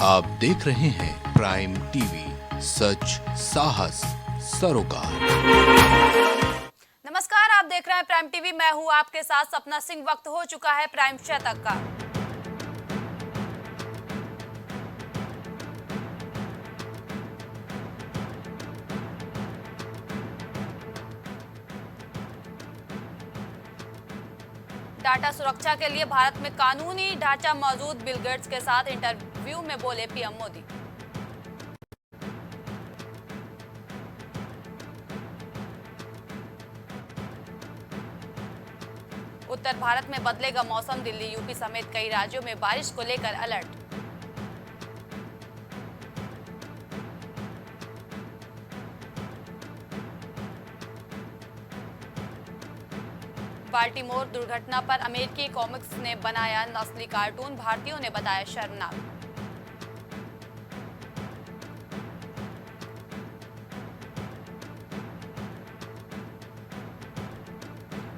आप देख रहे हैं प्राइम टीवी, सच साहस सरोकार। नमस्कार, आप देख रहे हैं प्राइम टीवी। मैं हूं आपके साथ सपना सिंह। वक्त हो चुका है प्राइम शतक का। डाटा सुरक्षा के लिए भारत में कानूनी ढांचा मौजूद, बिल गेट्स के साथ इंटरव्यू में बोले पीएम मोदी। उत्तर भारत में बदलेगा मौसम, दिल्ली यूपी समेत कई राज्यों में बारिश को लेकर अलर्ट। बाल्टीमोर दुर्घटना पर अमेरिकी कॉमिक्स ने बनाया नस्ली कार्टून, भारतीयों ने बताया शर्मनाक।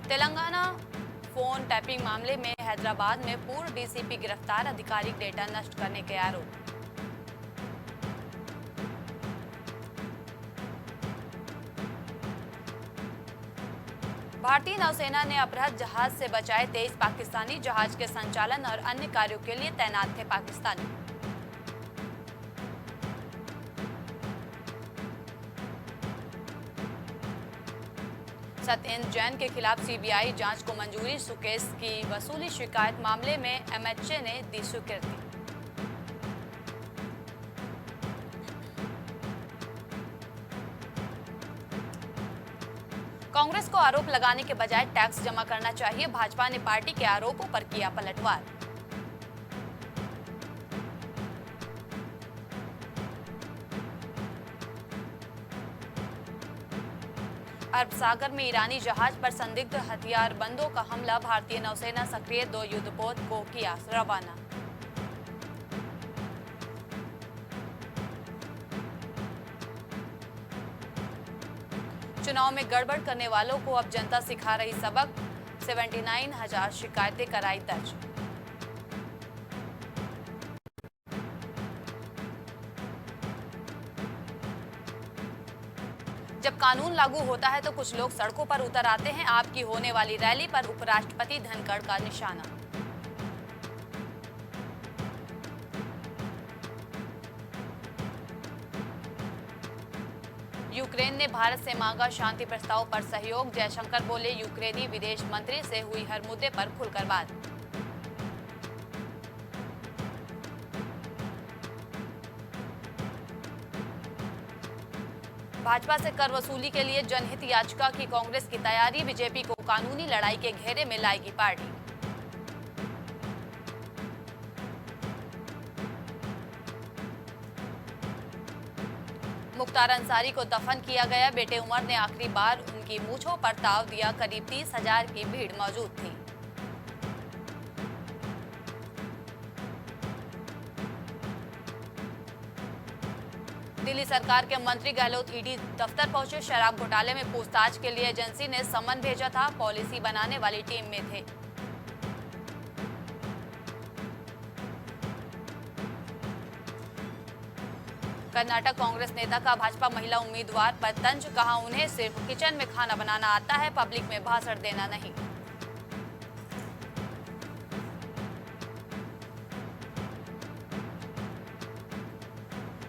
तेलंगाना फोन टैपिंग मामले में हैदराबाद में पूर्व डीसीपी गिरफ्तार, आधिकारिक डेटा नष्ट करने के आरोप। भारतीय नौसेना ने अपहृत जहाज से बचाए 23 पाकिस्तानी, जहाज के संचालन और अन्य कार्यों के लिए तैनात थे पाकिस्तानी। सत्येंद्र जैन के खिलाफ सीबीआई जांच को मंजूरी, सुकेश की वसूली शिकायत मामले में एमएचए ने दी स्वीकृति। कांग्रेस को आरोप लगाने के बजाय टैक्स जमा करना चाहिए, भाजपा ने पार्टी के आरोपों पर किया पलटवार। अरब सागर में ईरानी जहाज पर संदिग्ध हथियारबंदों का हमला, भारतीय नौसेना सक्रिय, 2 युद्धपोत को किया रवाना। चुनाव में गड़बड़ करने वालों को अब जनता सिखा रही सबक, 79,000 शिकायतें कराई दर्ज। जब कानून लागू होता है तो कुछ लोग सड़कों पर उतर आते हैं। आपकी होने वाली रैली पर उपराष्ट्रपति धनखड़ का निशाना। यूक्रेन ने भारत से मांगा शांति प्रस्ताव पर सहयोग, जयशंकर बोले यूक्रेनी विदेश मंत्री से हुई हर मुद्दे पर खुलकर बात। भाजपा से कर वसूली के लिए जनहित याचिका की कांग्रेस की तैयारी, बीजेपी को कानूनी लड़ाई के घेरे में लाएगी पार्टी। मुख्तार अंसारी को दफन किया गया, बेटे उमर ने आखिरी बार उनकी मूंछों पर ताव दिया, करीब 30,000 की भीड़ मौजूद थी। दिल्ली सरकार के मंत्री गहलोत ईडी दफ्तर पहुंचे, शराब घोटाले में पूछताछ के लिए एजेंसी ने समन भेजा था, पॉलिसी बनाने वाली टीम में थे। कर्नाटक कांग्रेस नेता का भाजपा महिला उम्मीदवार पर तंज, कहा उन्हें सिर्फ किचन में खाना बनाना आता है, पब्लिक में भाषण देना नहीं।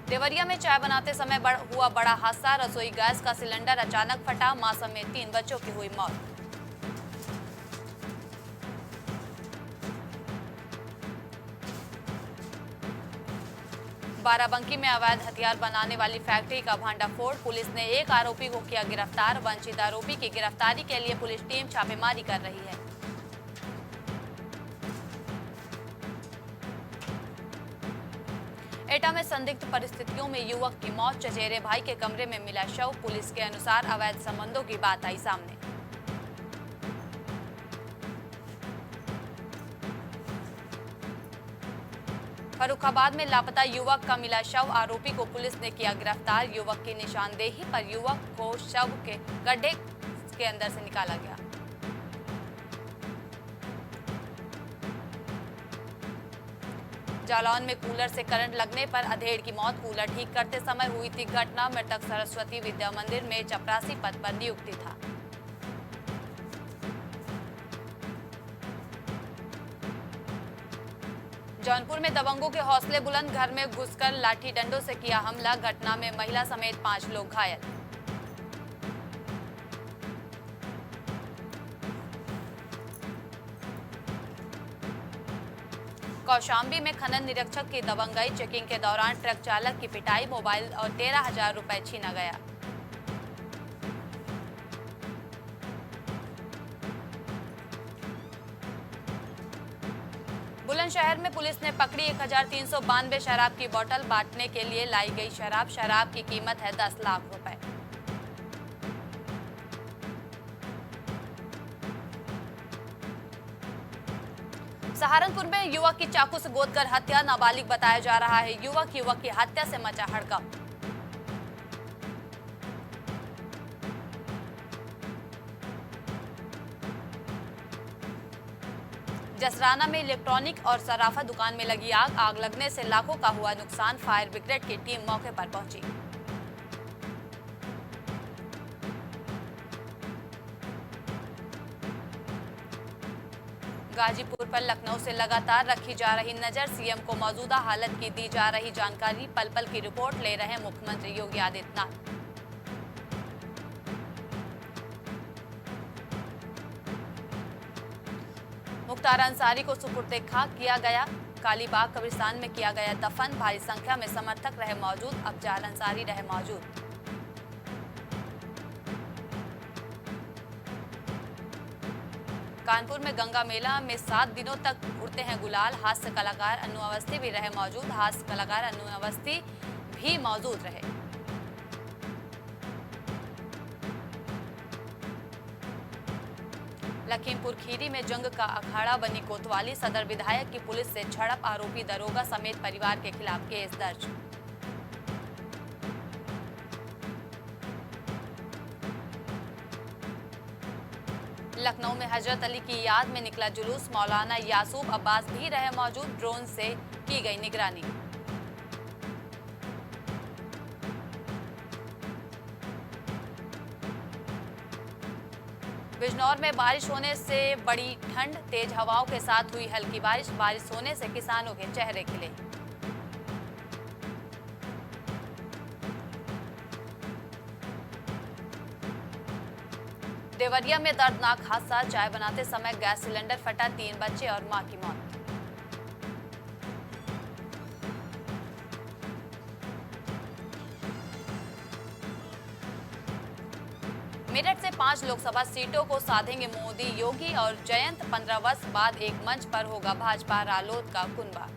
देवरिया में चाय बनाते समय हुआ बड़ा हादसा, रसोई गैस का सिलेंडर अचानक फटा, मां समेत 3 बच्चों की हुई मौत। बाराबंकी में अवैध हथियार बनाने वाली फैक्ट्री का भांडाफोड़, पुलिस ने एक आरोपी को किया गिरफ्तार, वंचित आरोपी की गिरफ्तारी के लिए पुलिस टीम छापेमारी कर रही है। एटा में संदिग्ध परिस्थितियों में युवक की मौत, चचेरे भाई के कमरे में मिला शव, पुलिस के अनुसार अवैध संबंधों की बात आई सामने। फर्रुखाबाद में लापता युवक का मिला शव, आरोपी को पुलिस ने किया गिरफ्तार, युवक की निशानदेही पर युवक को शव के गड्ढे के अंदर से निकाला गया। जालौन में कूलर से करंट लगने पर अधेड़ की मौत। कूलर ठीक करते समय हुई थी घटना। मृतक सरस्वती विद्या मंदिर में चपरासी पद पर नियुक्ति था। जौनपुर में दबंगों के हौसले बुलंद। घर में घुसकर लाठी डंडों से किया हमला। घटना में महिला समेत 5 लोग घायल। कौशाम्बी में खनन निरीक्षक की दबंगई। चेकिंग के दौरान ट्रक चालक की पिटाई। मोबाइल और 13,000 रुपए छीना गया। बुलंदशहर में पुलिस ने पकड़ी 1392 शराब की बोतल। बांटने के लिए लाई गई शराब। शराब की कीमत है 10 लाख रुपए। सहारनपुर में युवक की चाकू से गोद कर हत्या। नाबालिग बताया जा रहा है युवक की हत्या से मचा हड़कंप। जसराना में इलेक्ट्रॉनिक और सराफा दुकान में लगी आग। आग लगने से लाखों का हुआ नुकसान। फायर ब्रिगेड की टीम मौके पर पहुंची। गाजीपुर पर लखनऊ से लगातार रखी जा रही नजर। सीएम को मौजूदा हालत की दी जा रही जानकारी। पल पल की रिपोर्ट ले रहे मुख्यमंत्री योगी आदित्यनाथ। मुख्तार अंसारी को सुपुर्दे खाक किया गया। कालीबाग कब्रिस्तान में किया गया दफन। भारी संख्या में समर्थक रहे मौजूद। अफजाल अंसारी रहे मौजूद। कानपुर में गंगा मेला में 7 दिनों तक उड़ते हैं गुलाल। हास्य कलाकार अन्नू अवस्थी भी रहे मौजूद। हास्य कलाकार अन्नू अवस्थी भी मौजूद रहे। लखीमपुर खीरी में जंग का अखाड़ा बनी कोतवाली। सदर विधायक की पुलिस से झड़प। आरोपी दरोगा समेत परिवार के खिलाफ केस दर्ज। लखनऊ में हजरत अली की याद में निकला जुलूस। मौलाना यासूब अब्बास भी रहे मौजूद। ड्रोन से की गई निगरानी। बिजनौर में बारिश होने से बड़ी ठंड। तेज हवाओं के साथ हुई हल्की बारिश। बारिश होने से किसानों के चेहरे खिले। देवरिया में दर्दनाक हादसा। चाय बनाते समय गैस सिलेंडर फटा। 3 बच्चे और मां की मौत। मेरठ से 5 लोकसभा सीटों को साधेंगे मोदी योगी और जयंत। 15 वर्ष बाद एक मंच पर होगा भाजपा रालोद का कुनबा।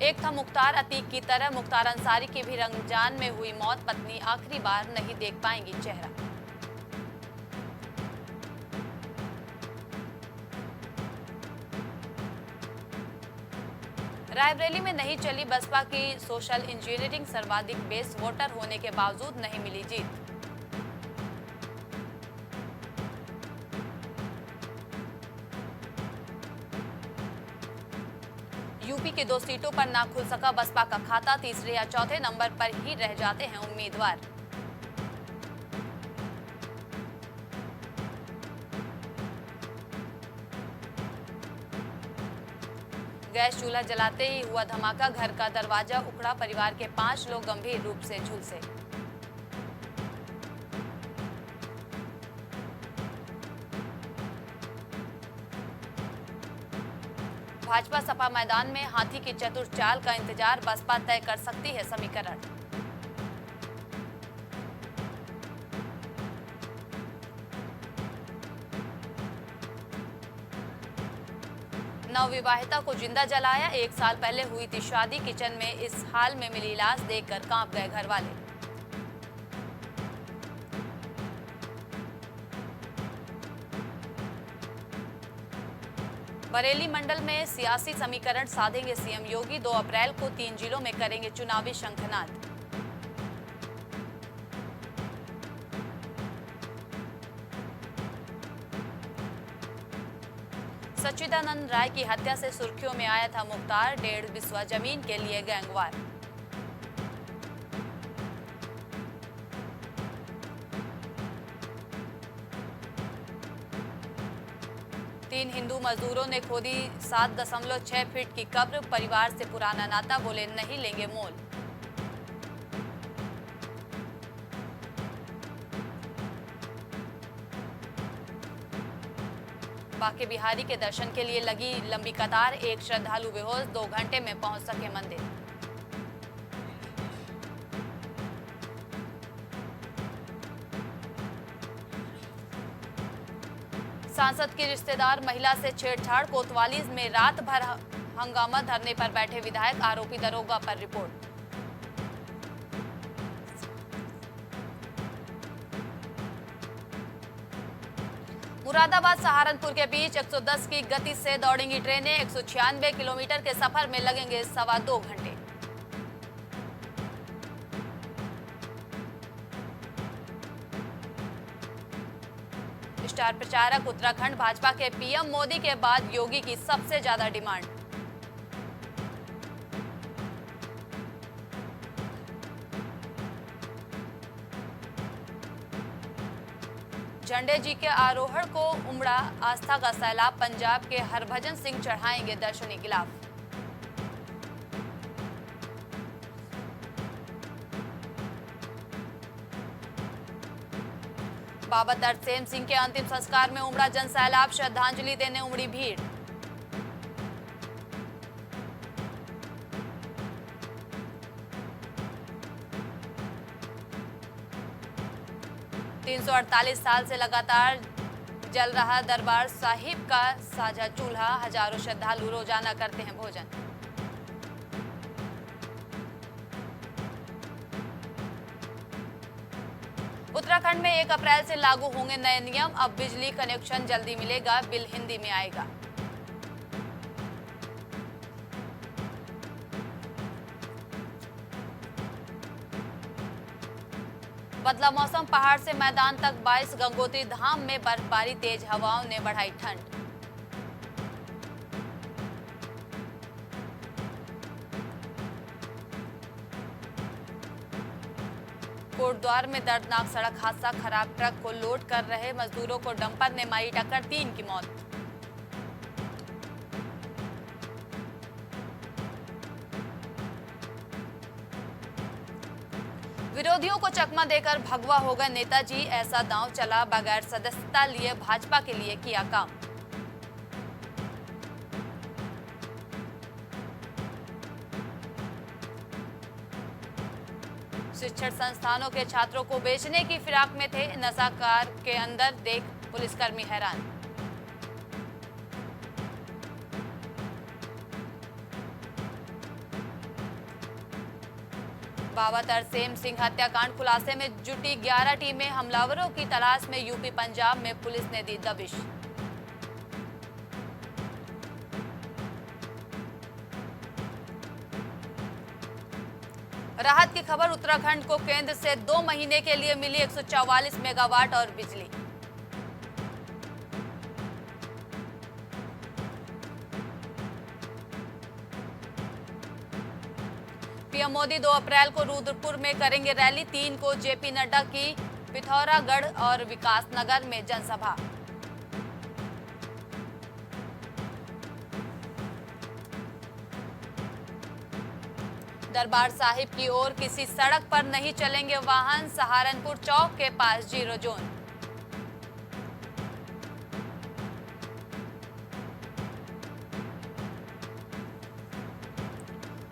एक था मुख्तार अतीक की तरह। मुख्तार अंसारी की भी रमजान में हुई मौत। पत्नी आखिरी बार नहीं देख पाएंगी चेहरा। रायबरेली में नहीं चली बसपा की सोशल इंजीनियरिंग। सर्वाधिक बेस वोटर होने के बावजूद नहीं मिली जीत। यूपी के 2 सीटों पर ना खुल सका बसपा का खाता। तीसरे या चौथे नंबर पर ही रह जाते हैं उम्मीदवार। गैस चूल्हा जलाते ही हुआ धमाका। घर का दरवाजा उखड़ा। परिवार के 5 लोग गंभीर रूप से झुलसे। भाजपा सपा मैदान में हाथी की चतुर चाल का इंतजार। बसपा तय कर सकती है समीकरण। नवविवाहिता को जिंदा जलाया। 1 साल पहले हुई थी शादी। किचन में इस हाल में मिली लाश देखकर कांप गए घर वाले। बरेली मंडल में सियासी समीकरण साधेंगे सीएम योगी। 2 अप्रैल को 3 जिलों में करेंगे चुनावी शंखनाद। सच्चिदानंद राय की हत्या से सुर्खियों में आया था मुख्तार, 1.5 बिस्वा जमीन के लिए गैंगवार। तीन हिंदू मजदूरों ने खोदी 7.6 फीट की कब्र, परिवार से पुराना नाता, बोले नहीं लेंगे मोल। बांके बिहारी के दर्शन के लिए लगी लंबी कतार, एक श्रद्धालु बेहोश, 2 घंटे में पहुंच सके मंदिर। सांसद की रिश्तेदार महिला से छेड़छाड़, कोतवाली में रात भर हंगामा, धरने पर बैठे विधायक, आरोपी दरोगा पर रिपोर्ट। मुरादाबाद सहारनपुर के बीच 110 की गति से दौड़ेंगी ट्रेनें, 196 किलोमीटर के सफर में लगेंगे 2.25 घंटे। स्टार प्रचारक उत्तराखंड भाजपा के पीएम मोदी के बाद योगी की सबसे ज्यादा डिमांड। झंडे जी के आरोहण को उमड़ा आस्था का सैलाब, पंजाब के हरभजन सिंह चढ़ाएंगे दर्शनी गिलाफ। बाबा तरसेम सिंह के अंतिम संस्कार में उमड़ा जन सैलाब, श्रद्धांजलि देने उमड़ी भीड़। तीन 348 साल से लगातार जल रहा दरबार साहिब का साझा चूल्हा, हजारों श्रद्धालु रोजाना करते हैं भोजन। उत्तराखंड में 1 अप्रैल से लागू होंगे नए नियम, अब बिजली कनेक्शन जल्दी मिलेगा, बिल हिंदी में आएगा। बदला मौसम, पहाड़ से मैदान तक 22, गंगोत्री धाम में बर्फबारी, तेज हवाओं ने बढ़ाई ठंड। कोटद्वार में दर्दनाक सड़क हादसा, खराब ट्रक को लोड कर रहे मजदूरों को डंपर ने मारी टक्कर, 3 की मौत। विरोधियों को चकमा देकर भगवा हो गए नेताजी, ऐसा दांव चला, बगैर सदस्यता लिए भाजपा के लिए किया काम। शिक्षण संस्थानों के छात्रों को बेचने की फिराक में थे, नशाकार के अंदर देख पुलिसकर्मी हैरान। बाबा तरसेम सिंह हत्याकांड खुलासे में जुटी 11 टीमें, हमलावरों की तलाश में यूपी पंजाब में पुलिस ने दी दबिश। राहत की खबर, उत्तराखंड को केंद्र से 2 महीने के लिए मिली 144 मेगावाट और बिजली। पीएम मोदी 2 अप्रैल को रुद्रपुर में करेंगे रैली, 3 को जेपी नड्डा की पिथौरागढ़ और विकासनगर में जनसभा। दरबार साहिब की ओर किसी सड़क पर नहीं चलेंगे वाहन, सहारनपुर चौक के पास जीरो जोन।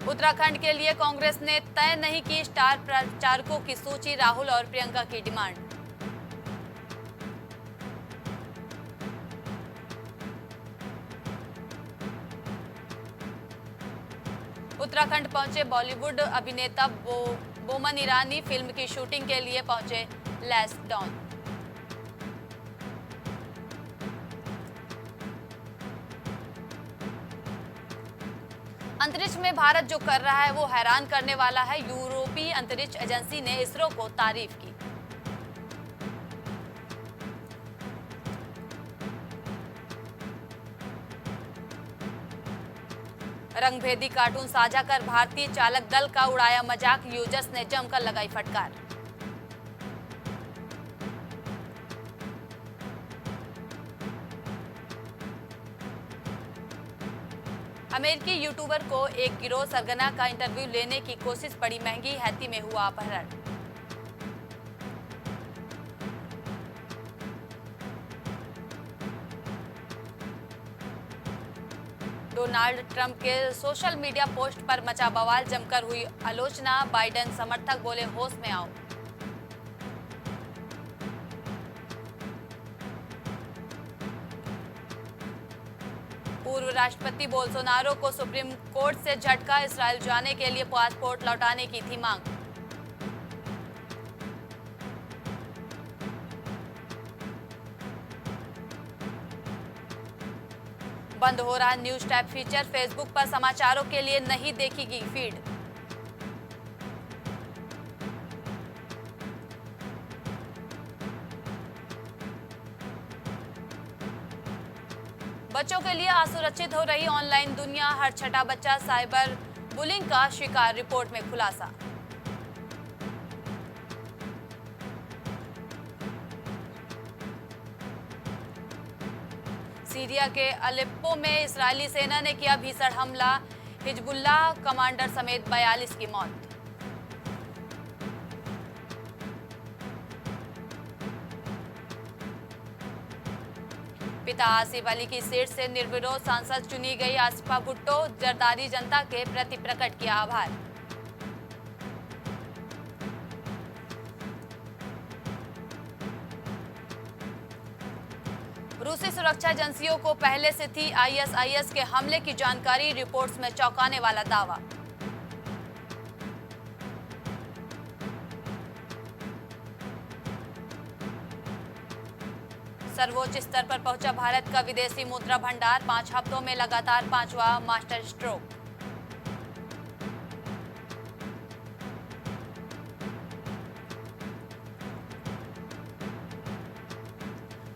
उत्तराखंड के लिए कांग्रेस ने तय नहीं की स्टार प्रचारकों की सूची, राहुल और प्रियंका की डिमांड। उत्तराखंड पहुंचे बॉलीवुड अभिनेता बोमन ईरानी, फिल्म की शूटिंग के लिए पहुंचे लैसडॉन। अंतरिक्ष में भारत जो कर रहा है वो हैरान करने वाला है, यूरोपीय अंतरिक्ष एजेंसी ने इसरो को तारीफ की। रंगभेदी कार्टून साझा कर भारतीय चालक दल का उड़ाया मजाक, यूजर्स ने जमकर लगाई फटकार। अमेरिकी यूट्यूबर को एक गिरोह सरगना का इंटरव्यू लेने की कोशिश पड़ी महंगी, हैती में हुआ अपहरण। डोनाल्ड ट्रंप के सोशल मीडिया पोस्ट पर मचा बवाल, जमकर हुई आलोचना, बाइडेन समर्थक बोले होश में आओ। पूर्व राष्ट्रपति बोल्सोनारो को सुप्रीम कोर्ट से झटका, इस्राएल जाने के लिए पासपोर्ट लौटाने की थी मांग। बंद हो रहा न्यूज टैब फीचर, फेसबुक पर समाचारों के लिए नहीं देखेगी फीड। बच्चों के लिए असुरक्षित हो रही ऑनलाइन दुनिया, हर छठा बच्चा साइबर बुलिंग का शिकार, रिपोर्ट में खुलासा। सीरिया के अलेप्पो में इस्राएली सेना ने किया भीषण हमला, हिजबुल्लाह कमांडर समेत 42 की मौत। पिता आसिफ अली की सीट से निर्विरोध सांसद चुनी गई आसिफा भुट्टो, जरदारी जनता के प्रति प्रकट किया आभार। रूसी सुरक्षा एजेंसियों को पहले से थी आईएसआईएस के हमले की जानकारी, रिपोर्ट्स में चौंकाने वाला दावा। सर्वोच्च स्तर पर पहुंचा भारत का विदेशी मुद्रा भंडार, 5 हफ्तों में लगातार 5वां मास्टर स्ट्रोक।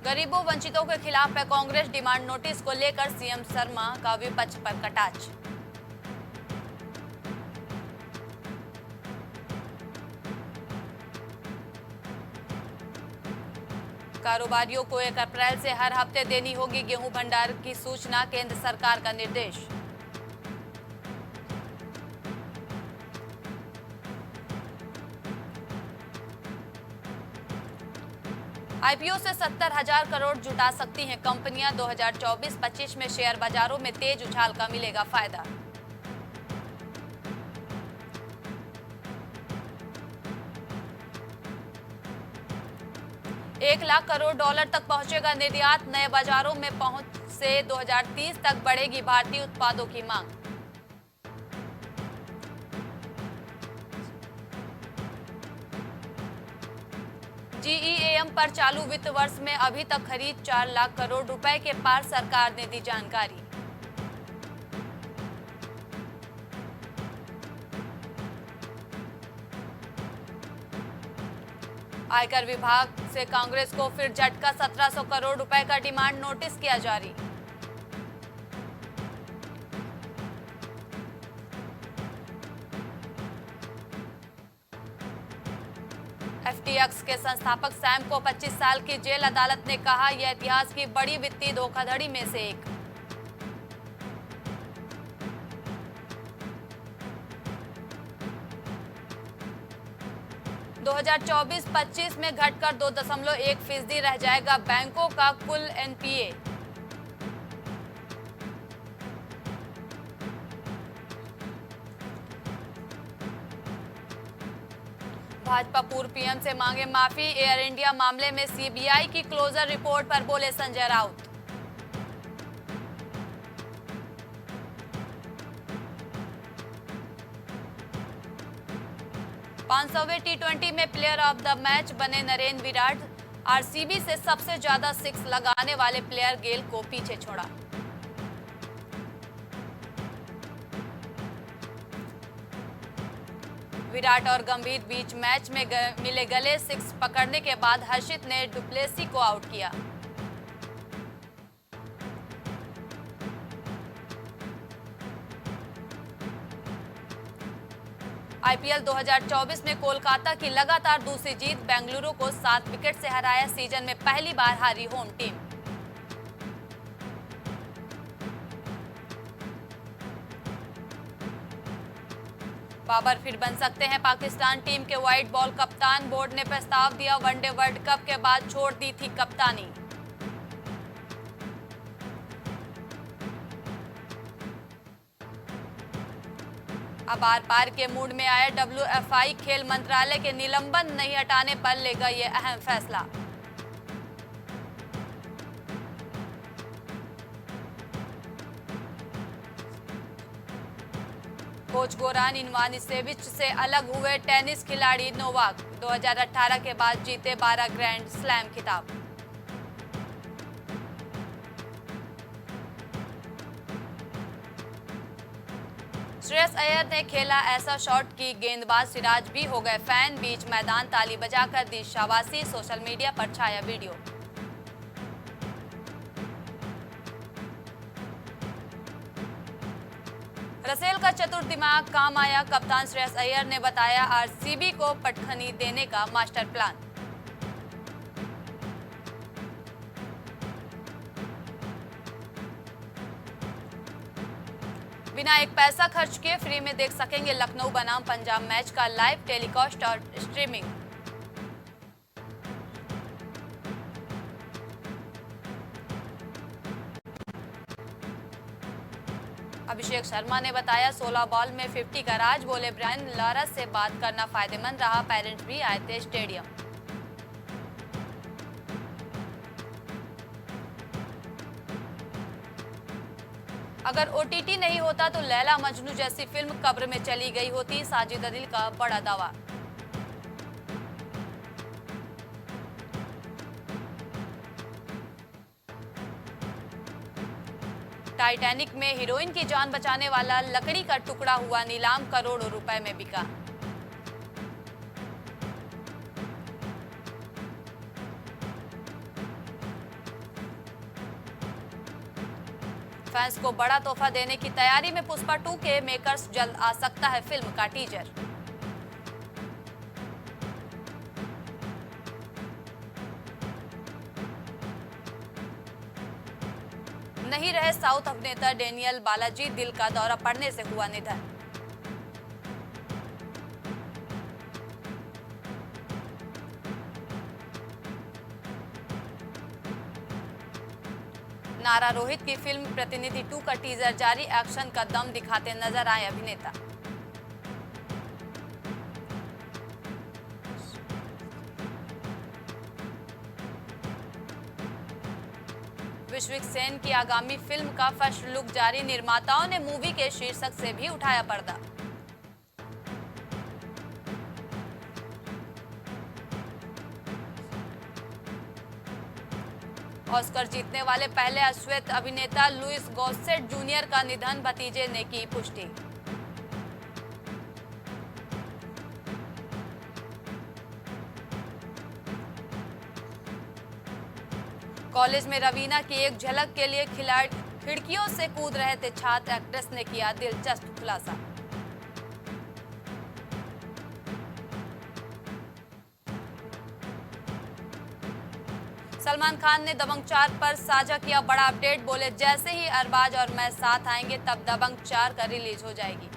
गरीबों वंचितों के खिलाफ है कांग्रेस, डिमांड नोटिस को लेकर सीएम शर्मा का विपक्ष पर कटाक्ष। कारोबारियों को 1 अप्रैल से हर हफ्ते देनी होगी गेहूं भंडार की सूचना, केंद्र सरकार का निर्देश। आईपीओ से 70,000 करोड़ जुटा सकती हैं कंपनियां, 2024-25 में शेयर बाजारों में तेज उछाल का मिलेगा फायदा। $1 लाख करोड़ तक पहुंचेगा निर्यात, नए बाजारों में पहुंच से 2030 तक बढ़ेगी भारतीय उत्पादों की मांग। जीईएम पर चालू वित्त वर्ष में अभी तक खरीद 4 लाख करोड़ रुपए के पार, सरकार ने दी जानकारी। आयकर विभाग से कांग्रेस को फिर झटका, 1700 करोड़ रुपए का डिमांड नोटिस किया जारी। एफटीएक्स के संस्थापक सैम को 25 साल की जेल, अदालत ने कहा यह इतिहास की बड़ी वित्तीय धोखाधड़ी में से एक। दो 2024-25 में घटकर 2.1% रह जाएगा बैंकों का कुल एनपीए। भाजपा पूर्व पीएम से मांगे माफी, एयर इंडिया मामले में सीबीआई की क्लोजर रिपोर्ट पर बोले संजय राउत। पांचसौवें टी20 में प्लेयर ऑफ द मैच बने नरेन विराट, आरसीबी से सबसे ज्यादा 6 लगाने वाले प्लेयर गेल को पीछे छोड़ा। विराट और गंभीर बीच मैच में मिले गले, 6 पकड़ने के बाद हर्षित ने डुप्लेसी को आउट किया। आईपीएल 2024 में कोलकाता की लगातार दूसरी जीत, बेंगलुरु को 7 विकेट से हराया। सीजन में पहली बार हारी होम टीम। बाबर फिर बन सकते हैं पाकिस्तान टीम के व्हाइट बॉल कप्तान। बोर्ड ने प्रस्ताव दिया, वनडे वर्ल्ड कप के बाद छोड़ दी थी कप्तानी। अब आर पार के मूड में आया WFI, खेल मंत्रालय के निलंबन नहीं हटाने पर लेगा ये अहम फैसला। कोच गोरान इवानिसेविच से अलग हुए टेनिस खिलाड़ी नोवाक। 2018 के बाद जीते 12 ग्रैंड स्लैम खिताब। श्रेयस अय्यर ने खेला ऐसा शॉट कि गेंदबाज सिराज भी हो गए फैन। बीच मैदान ताली बजाकर दी शाबाशी। सोशल मीडिया पर छाया वीडियो। रसेल का चतुर दिमाग काम आया। कप्तान श्रेयस अय्यर ने बताया आरसीबी को पटखनी देने का मास्टर प्लान। बिना एक पैसा खर्च किए फ्री में देख सकेंगे लखनऊ बनाम पंजाब मैच का लाइव टेलीकास्ट और स्ट्रीमिंग। अभिषेक शर्मा ने बताया 16 बॉल में 50 का राज। बोले ब्रायन लारा से बात करना फायदेमंद रहा, पेरेंट्स भी आए थे स्टेडियम। अगर ओटीटी नहीं होता तो लैला मजनू जैसी फिल्म कब्र में चली गई होती, साजिद अदिल का बड़ा दावा। टाइटैनिक में हीरोइन की जान बचाने वाला लकड़ी का टुकड़ा हुआ नीलाम, करोड़ों रुपए में बिका। फैंस को बड़ा तोहफा देने की तैयारी में पुष्पा 2 के मेकर्स। जल्द आ सकता है फिल्म का टीजर। नहीं रहे साउथ अभिनेता डेनियल बालाजी, दिल का दौरा पड़ने से हुआ निधन। नारा रोहित की फिल्म प्रतिनिधि 2 का टीजर जारी। एक्शन का दम दिखाते नजर आए अभिनेता। विश्विक सेन की आगामी फिल्म का फर्स्ट लुक जारी। निर्माताओं ने मूवी के शीर्षक से भी उठाया पर्दा। ऑस्कर जीतने वाले पहले अश्वेत अभिनेता लुइस गॉसेट जूनियर का निधन, भतीजे ने की पुष्टि। कॉलेज में रवीना की एक झलक के लिए खिलाड़ी खिड़कियों से कूद रहे थे छात्र, एक्ट्रेस ने किया दिलचस्प खुलासा। सलमान खान ने दबंग 4 पर साझा किया बड़ा अपडेट। बोले जैसे ही अरबाज और मैं साथ आएंगे तब दबंग 4 का रिलीज हो जाएगी।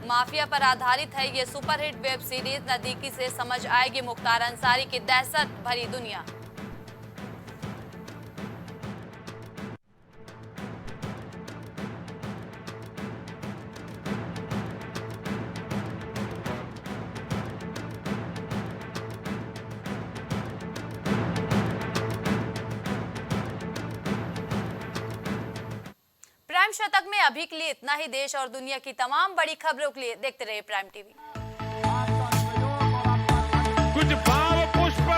माफिया पर आधारित है ये सुपरहिट वेब सीरीज। नजदीकी से समझ आएगी मुख्तार अंसारी की दहशत भरी दुनिया। प्राइम शतक में अभी के लिए इतना ही। देश और दुनिया की तमाम बड़ी खबरों के लिए देखते रहिए प्राइम टीवी। कुछ भाव पुष्प।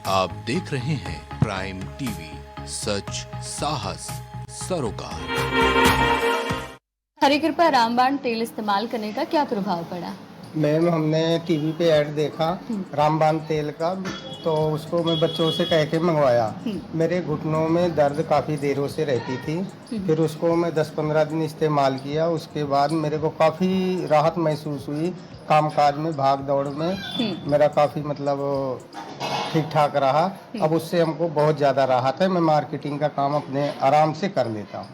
आप देख रहे हैं प्राइम टीवी, सच साहस सरोकार। हरी कृपा रामबाण तेल इस्तेमाल करने का क्या प्रभाव पड़ा? मैम हमने टीवी पे ऐड देखा रामबाण तेल का, तो उसको मैं बच्चों से कह के मंगवाया। मेरे घुटनों में दर्द काफ़ी देरों से रहती थी। फिर उसको मैं 10-15 दिन इस्तेमाल किया। उसके बाद मेरे को काफ़ी राहत महसूस हुई। कामकाज में, भाग दौड़ में मेरा काफ़ी मतलब ठीक ठाक रहा। अब उससे हमको बहुत ज़्यादा राहत है। मैं मार्केटिंग का काम अपने आराम से कर लेता हूँ।